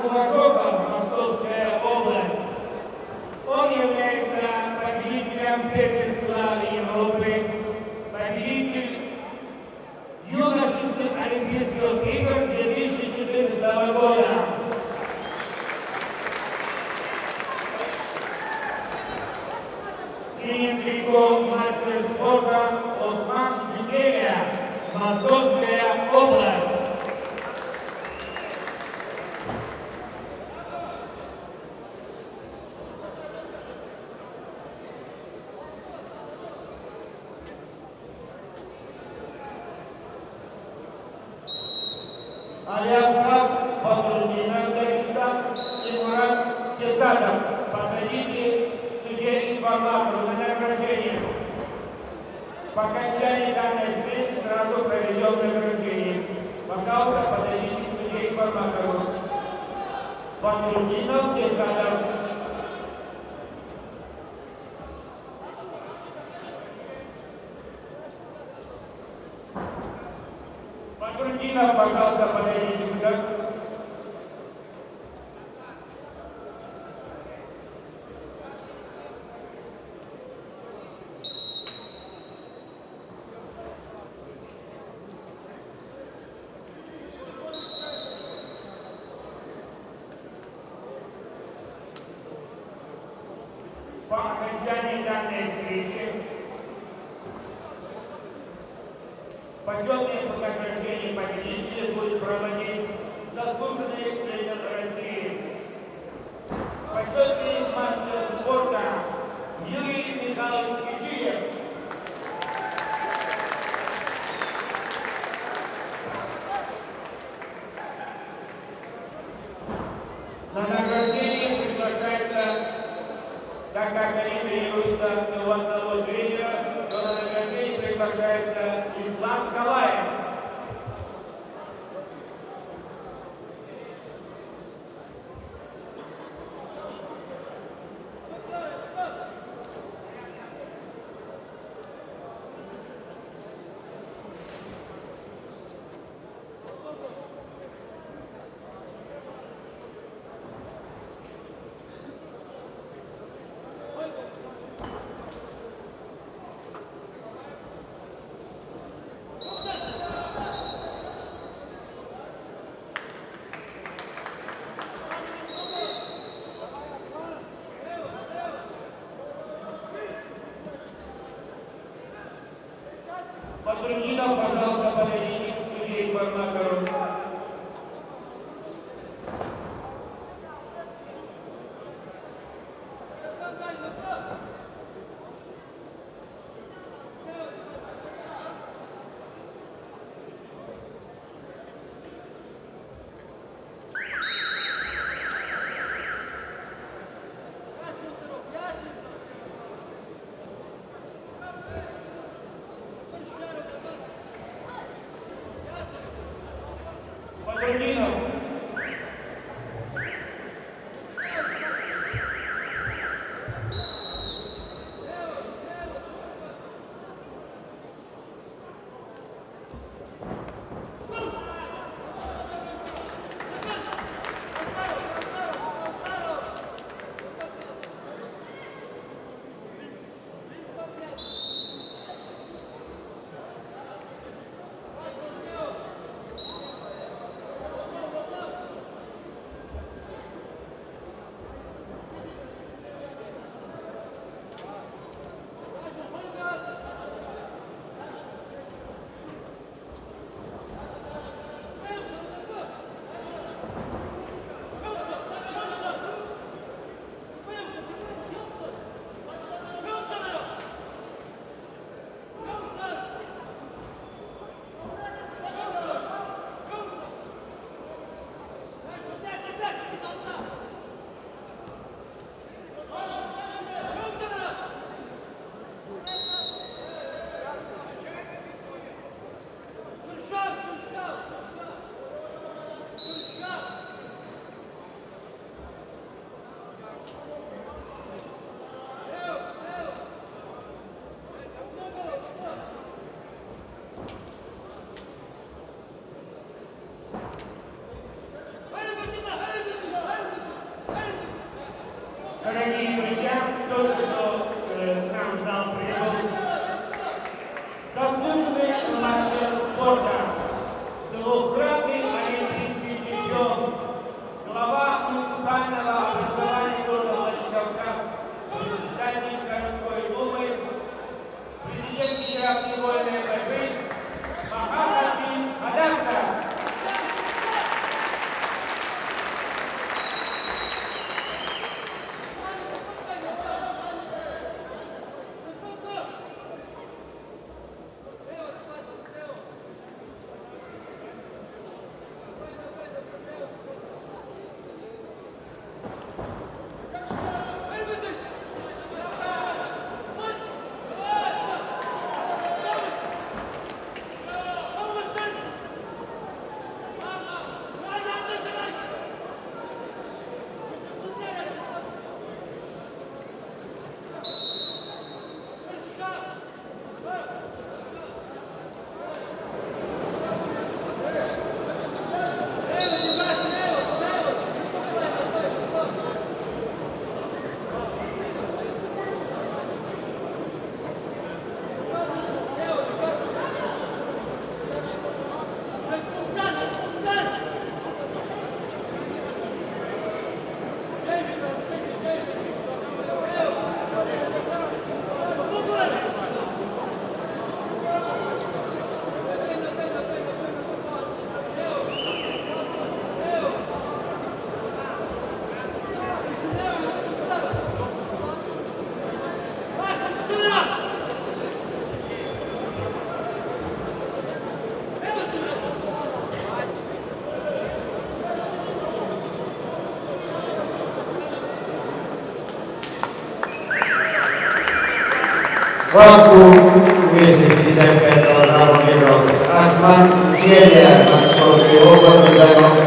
Кувашоков, Московская область. Он является победителем первенства Европы, победитель юношеских Олимпийских игр 2014 года. Синим триком мастер спорта Осман Джигеля, Московская область. Алиасхаб Бадрудинов, Дагестан, и Мурат Кесадов. Подходите судье информатору на награждение. По окончании данной встречи сразу проведем награждение. Пожалуйста, подойдите судье информатору. Бадрудинов, Кесадов. Бадрудинов, пожалуйста, подойдите сюда. По окончании данной встречи почетные вознаграждения победителей будет проводить заслуженный тренер России, почетный мастер спорта Юрий Михайлович Кишиев. На награждение приглашается, так как они тренируются у одного тренера, то на награждение приглашается Ислам Калаев. Бадрудинов, пожалуйста, подойдите к судье информатору. Бадрудинов. прийом глава муниципального образования города Владикавказ, председатель городской думы, президент Федерации вольной борьбы Махамад Ильич Адамцев. Свадьбу в весе 55-го народного Осман Челия Московской области